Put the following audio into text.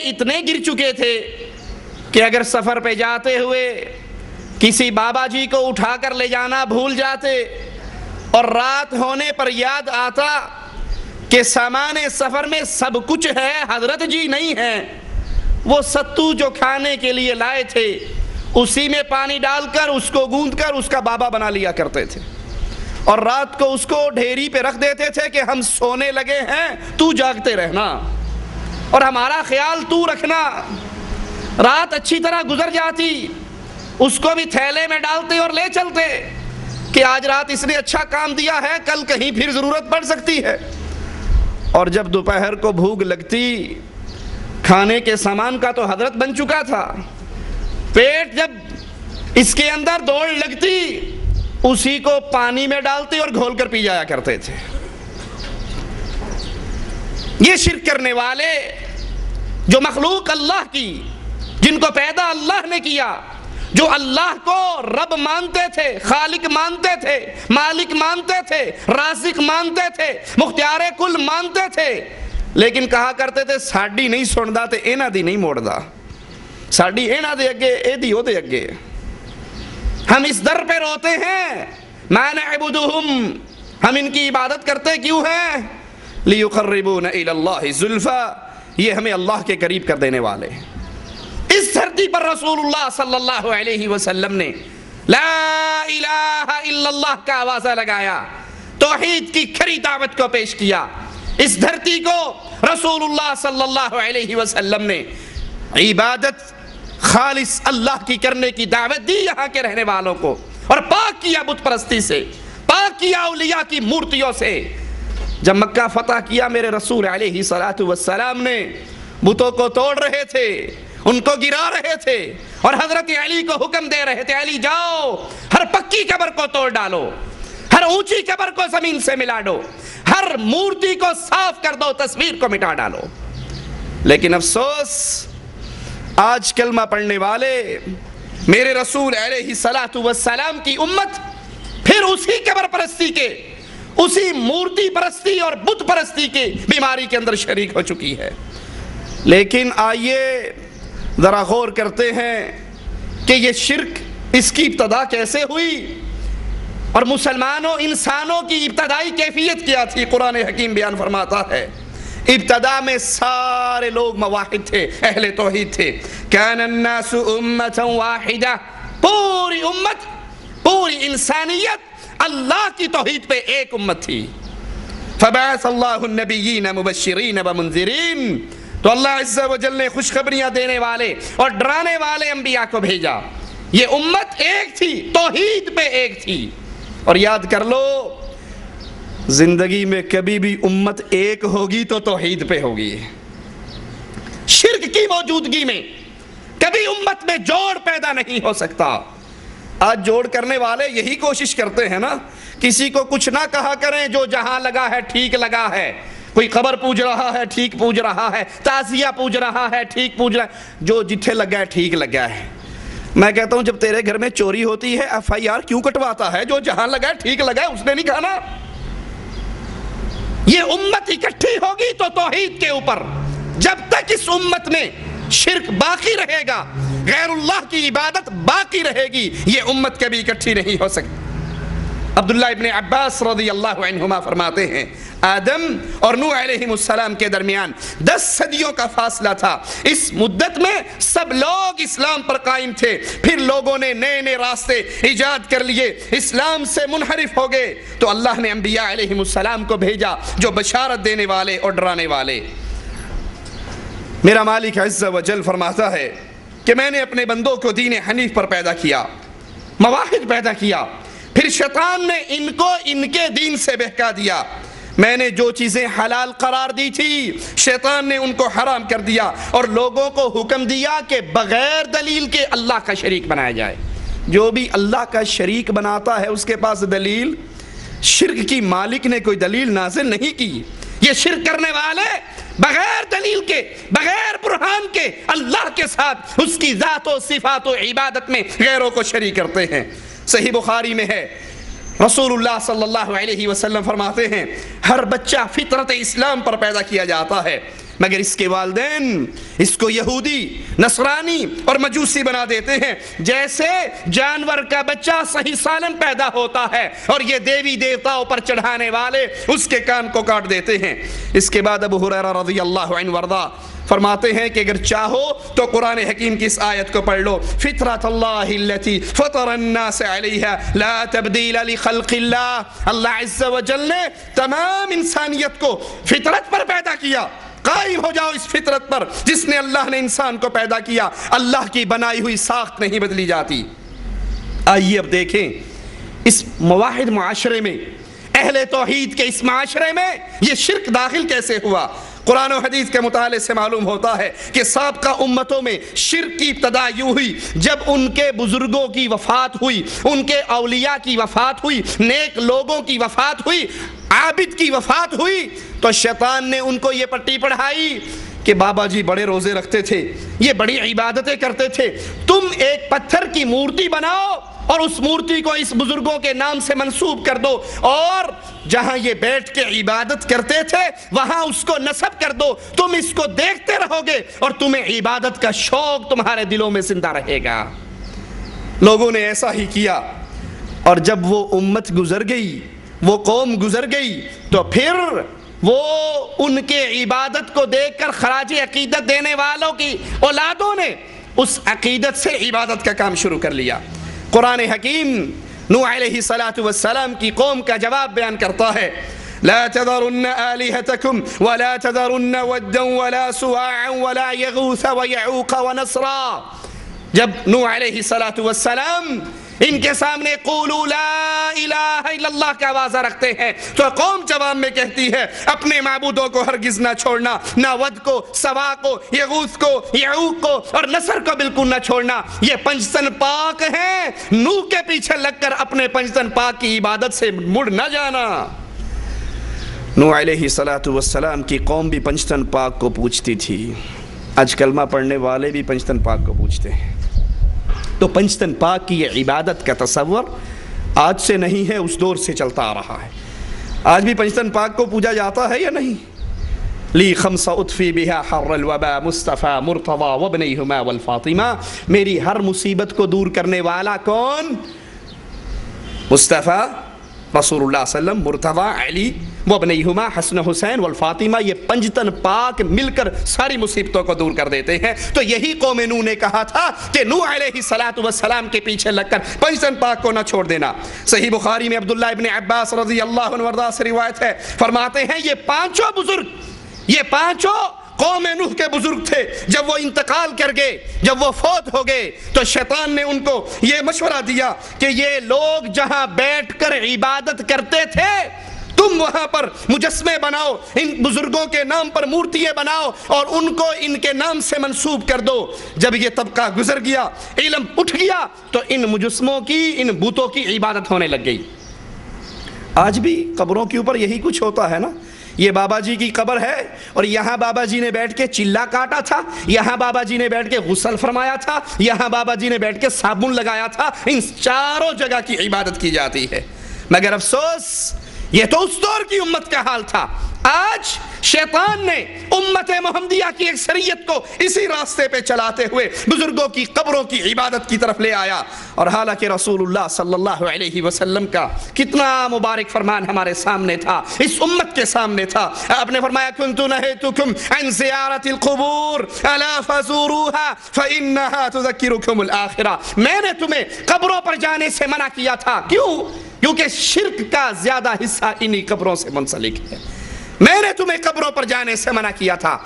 اتنے گر چکے تھے کہ اگر سفر پہ جاتے ہوئے کسی بابا جی کو اٹھا کر لے جانا بھول جاتے اور رات ہونے پر یاد آتا کہ سامان سفر میں سب کچھ ہے، حضرت جی نہیں ہے، وہ ستو جو کھانے کے لیے لائے تھے اسی میں پانی ڈال کر اس کو گوندھ کر اس کا بابا بنا لیا کرتے تھے، اور رات کو اس کو ڈھیری پہ رکھ دیتے تھے کہ ہم سونے لگے ہیں، تو جاگتے رہنا اور ہمارا خیال تو رکھنا۔ رات اچھی طرح گزر جاتی، اس کو بھی تھیلے میں ڈالتے اور لے چلتے کہ آج رات اس نے اچھا کام دیا ہے، کل کہیں پھر ضرورت پڑ سکتی ہے۔ اور جب دوپہر کو بھوک لگتی، کھانے کے سامان کا تو حضرت بن چکا تھا، پیٹ جب اس کے اندر دوڑ لگتی اسی کو پانی میں ڈالتے اور گھول کر پی جایا کرتے تھے۔ یہ شرک کرنے والے جو مخلوق اللہ کی، جن کو پیدا اللہ نے کیا، جو اللہ کو رب مانتے تھے، خالق مانتے تھے، مالک مانتے تھے، رازق مانتے تھے، مختار کل مانتے تھے، لیکن کہا کرتے تھے ساڈی نہیں سندا تے انہاں دی نہیں موڑدا، ساڈی انہاں دے اگے اے دی او دے اگے، ہم اس در پہ روتے ہیں، ما نعبدہم، ہم ان کی عبادت کرتے کیوں ہیں؟ لیقربونا الی اللہ زلفا، یہ ہمیں اللہ کے قریب کر دینے والے۔ اس دھرتی پر رسول اللہ صلی اللہ علیہ وسلم نے لا الہ الا اللہ کا آوازہ لگایا، توحید کی کھری دعوت کو پیش کیا۔ اس دھرتی کو رسول اللہ صلی اللہ علیہ وسلم نے عبادت خالص اللہ کی کرنے کی دعوت دی یہاں کے رہنے والوں کو، اور پاک کیا بت پرستی سے، پاک کیا اولیاء کی مورتیوں سے۔ جب مکہ فتح کیا میرے رسول علیہ السلام نے بتوں کو توڑ رہے تھے، ان کو گرا رہے تھے، اور حضرت علی کو حکم دے رہے تھے علی جاؤ ہر پکی قبر کو توڑ ڈالو، ہر اونچی قبر کو زمین سے ملا دو، ہر مورتی کو صاف کر دو، تصویر کو مٹا ڈالو۔ لیکن افسوس آج کلمہ پڑھنے والے میرے رسول علیہ السلام کی امت پھر اسی قبر پرستی کے، اسی مورتی پرستی اور بت پرستی کے بیماری کے اندر شریک ہو چکی ہے۔ لیکن آئیے ذرا غور کرتے ہیں کہ یہ شرک، اس کی ابتدا کیسے ہوئی، اور مسلمانوں انسانوں کی ابتدائی کیفیت کیا تھی۔ قرآن حکیم بیان فرماتا ہے ابتدا میں سارے لوگ موحد تھے، اہل توحید تھے۔ کان الناس امۃ واحدہ، پوری امت، پوری انسانیت اللہ کی توحید پہ ایک امت تھی۔ فبعث اللہ النبیین مبشرین ومنذرین، تو اللہ عز و جل نے خوشخبریاں دینے والے اور ڈرانے والے انبیاء کو بھیجا۔ یہ امت ایک تھی، توحید پہ ایک تھی۔ اور یاد کر لو زندگی میں کبھی بھی امت ایک ہوگی تو توحید پہ ہوگی، شرک کی موجودگی میں کبھی امت میں جوڑ پیدا نہیں ہو سکتا۔ آج جوڑ کرنے والے یہی کوشش کرتے ہیں نا، کسی کو کچھ نہ کہا کریں، جو جہاں لگا ہے ٹھیک لگا ہے، کوئی قبر پوج رہا ہے ٹھیک پوج رہا ہے، تعزیہ پوج رہا ہے ٹھیک پوج رہا ہے، جو جتھے لگا ہے ٹھیک لگا ہے۔ میں کہتا ہوں جب تیرے گھر میں چوری ہوتی ہے FIR کیوں کٹواتا ہے؟ جو جہاں لگا ہے ٹھیک لگا ہے اس نے نہیں کہا نا۔ یہ امت اکٹھی ہوگی تو توحید کے اوپر، جب تک اس امت میں شرک باقی رہے گا، غیر اللہ کی عبادت باقی رہے گی، یہ امت کبھی اکٹھی نہیں ہو سکتی۔ عبداللہ ابن عباس رضی اللہ عنہما فرماتے ہیں آدم اور نوح علیہ السلام کے درمیان 10 صدیوں کا فاصلہ تھا۔ اس مدت میں سب لوگ اسلام پر قائم تھے، پھر لوگوں نے نئے نئے راستے ایجاد کر لیے، اسلام سے منحرف ہو گئے، تو اللہ نے انبیاء علیہ السلام کو بھیجا جو بشارت دینے والے اور ڈرانے والے۔ میرا مالک عز و جل فرماتا ہے کہ میں نے اپنے بندوں کو دین حنیف پر پیدا کیا، مواحد پیدا کیا، پھر شیطان نے ان کو ان کے دین سے بہکا دیا۔ میں نے جو چیزیں حلال قرار دی تھی شیطان نے ان کو حرام کر دیا، اور لوگوں کو حکم دیا کہ بغیر دلیل کے اللہ کا شریک بنایا جائے۔ جو بھی اللہ کا شریک بناتا ہے اس کے پاس دلیل، شرک کی مالک نے کوئی دلیل نازل نہیں کی۔ یہ شرک کرنے والے بغیر دلیل کے، بغیر برہان کے اللہ کے ساتھ اس کی ذات و صفات و عبادت میں غیروں کو شریک کرتے ہیں۔ صحیح بخاری میں ہے رسول اللہ صلی اللہ علیہ وسلم فرماتے ہیں ہر بچہ فطرت اسلام پر پیدا کیا جاتا ہے مگر اس کے والدین اس کو یہودی، نصرانی اور مجوسی بنا دیتے ہیں، جیسے جانور کا بچہ صحیح سالم پیدا ہوتا ہے اور یہ دیوی دیوتاؤں پر چڑھانے والے اس کے کان کو کاٹ دیتے ہیں۔ اس کے بعد ابو ہریرہ رضی اللہ عنہ وارضہ فرماتے ہیں کہ اگر چاہو تو قرآن حکیم کی اس آیت کو پڑھ لو، فطرۃ اللہ التی فطر الناس علیہا لا تبدیل لخلق اللہ۔ اللہ عز و جل نے تمام انسانیت کو فطرت پر پیدا کیا، قائم ہو جاؤ اس فطرت پر جس نے اللہ نے انسان کو پیدا کیا۔ اللہ کی بنائی ہوئی ساخت نہیں بدلی جاتی۔ آئیے اب دیکھیں اس موحد معاشرے میں، اہل توحید کے اس معاشرے میں یہ شرک داخل کیسے ہوا۔ قرآن و حدیث کے مطالعے سے معلوم ہوتا ہے کہ سابقہ امتوں میں شرک کی ابتدا یوں ہوئی، جب ان کے بزرگوں کی وفات ہوئی، ان کے اولیاء کی وفات ہوئی، نیک لوگوں کی وفات ہوئی، عابد کی وفات ہوئی، تو شیطان نے ان کو یہ پٹی پڑھائی کہ بابا جی بڑے روزے رکھتے تھے، یہ بڑی عبادتیں کرتے تھے، تم ایک پتھر کی مورتی بناؤ اور اس مورتی کو اس بزرگوں کے نام سے منسوب کر دو، اور جہاں یہ بیٹھ کے عبادت کرتے تھے وہاں اس کو نسب کر دو، تم اس کو دیکھتے رہو گے اور تمہیں عبادت کا شوق تمہارے دلوں میں زندہ رہے گا۔ لوگوں نے ایسا ہی کیا، اور جب وہ امت گزر گئی، وہ قوم گزر گئی، تو پھر وہ ان کے عبادت کو دیکھ کر خراج عقیدت دینے والوں کی اولادوں نے اس عقیدت سے عبادت کا کام شروع کر لیا۔ قرآن حکیم نوح علیہ السلام کی قوم کا جواب بیان کرتا ہے، لا تذرن آلہتکم ولا تذرن ودا ولا سواعا ولا یغوث ویعوق ونسرا۔ جب نوح علیہ السلام ان کے سامنے قولوا لا الہ الا اللہ کا آوازہ رکھتے ہیں تو قوم جواب میں کہتی ہے اپنے معبودوں کو ہرگز نہ چھوڑنا، نہ ود کو، سوا کو، یغوث کو، یعوق کو اور نصر کو بالکل نہ چھوڑنا، یہ پنجتن پاک ہیں، نوح کے پیچھے لگ کر اپنے پنجتن پاک کی عبادت سے مڑ نہ جانا۔ نوح علیہ السلام کی قوم بھی پنجتن پاک کو پوچھتی تھی، آج کلمہ پڑھنے والے بھی پنجتن پاک کو پوچھتے ہیں۔ تو پنجتن پاک کی یہ عبادت کا تصور آج سے نہیں ہے، اس دور سے چلتا آ رہا ہے۔ آج بھی پنجتن پاک کو پوجا جاتا ہے یا نہیں؟ لی خمسہ اطفی بہا حر الوبا مصطفیٰ مرتضی وابنیہما والفاطمہ، میری ہر مصیبت کو دور کرنے والا کون؟ مصطفیٰ رسول اللہ صلی اللہ علیہ وسلم، مرتضی علی، وابنیہما حسن حسین والفاطمہ، یہ پنجتن پاک مل کر ساری مصیبتوں کو دور کر دیتے ہیں۔ تو یہی قوم نوح نے کہا تھا کہ نوح علیہ السلام کے پیچھے لگ کر پنجتن پاک کو نہ چھوڑ دینا۔ صحیح بخاری میں عبداللہ ابن عباس رضی اللہ عنہ وارضہ سے روایت ہے، فرماتے ہیں یہ پانچوں بزرگ، یہ پانچوں قوم نوح کے بزرگ تھے، جب وہ انتقال کر گئے، جب وہ فوت ہو گئے تو شیطان نے ان کو یہ مشورہ دیا کہ یہ لوگ جہاں بیٹھ کر عبادت کرتے تھے تم وہاں پر مجسمے بناؤ، ان بزرگوں کے نام پر مورتیاں بناؤ اور ان کو ان کے نام سے منسوب کر دو۔ جب یہ طبقہ گزر گیا، علم اٹھ گیا، تو ان مجسموں کی، ان بتوں کی عبادت ہونے لگ گئی۔ آج بھی قبروں کے اوپر یہی کچھ ہوتا ہے نا، یہ بابا جی کی قبر ہے اور یہاں بابا جی نے بیٹھ کے چلا کاٹا تھا، یہاں بابا جی نے بیٹھ کے غسل فرمایا تھا، یہاں بابا جی نے بیٹھ کے صابن لگایا تھا، ان چاروں جگہ کی عبادت کی جاتی ہے۔ مگر افسوس یہ تو اس دور کی امت کا حال تھا۔ آج شیطان نے امت محمدیہ کی اکثریت کو اسی راستے پہ چلاتے ہوئے بزرگوں کی قبروں کی عبادت کی طرف لے آیا، اور حالانکہ رسول اللہ صلی اللہ علیہ وسلم کا کتنا مبارک فرمان ہمارے سامنے تھا، اس امت کے سامنے تھا۔ آپ نے فرمایا کنت نہیتکم عن زیارت القبور الا فزوروها فانها تذکرکم الآخرہ، میں نے تمہیں قبروں پر جانے سے منع کیا تھا۔ کیوں؟ کیونکہ شرک کا زیادہ حصہ انہی قبروں سے منسلک ہے۔ میں نے تمہیں قبروں پر جانے سے منع کیا تھا۔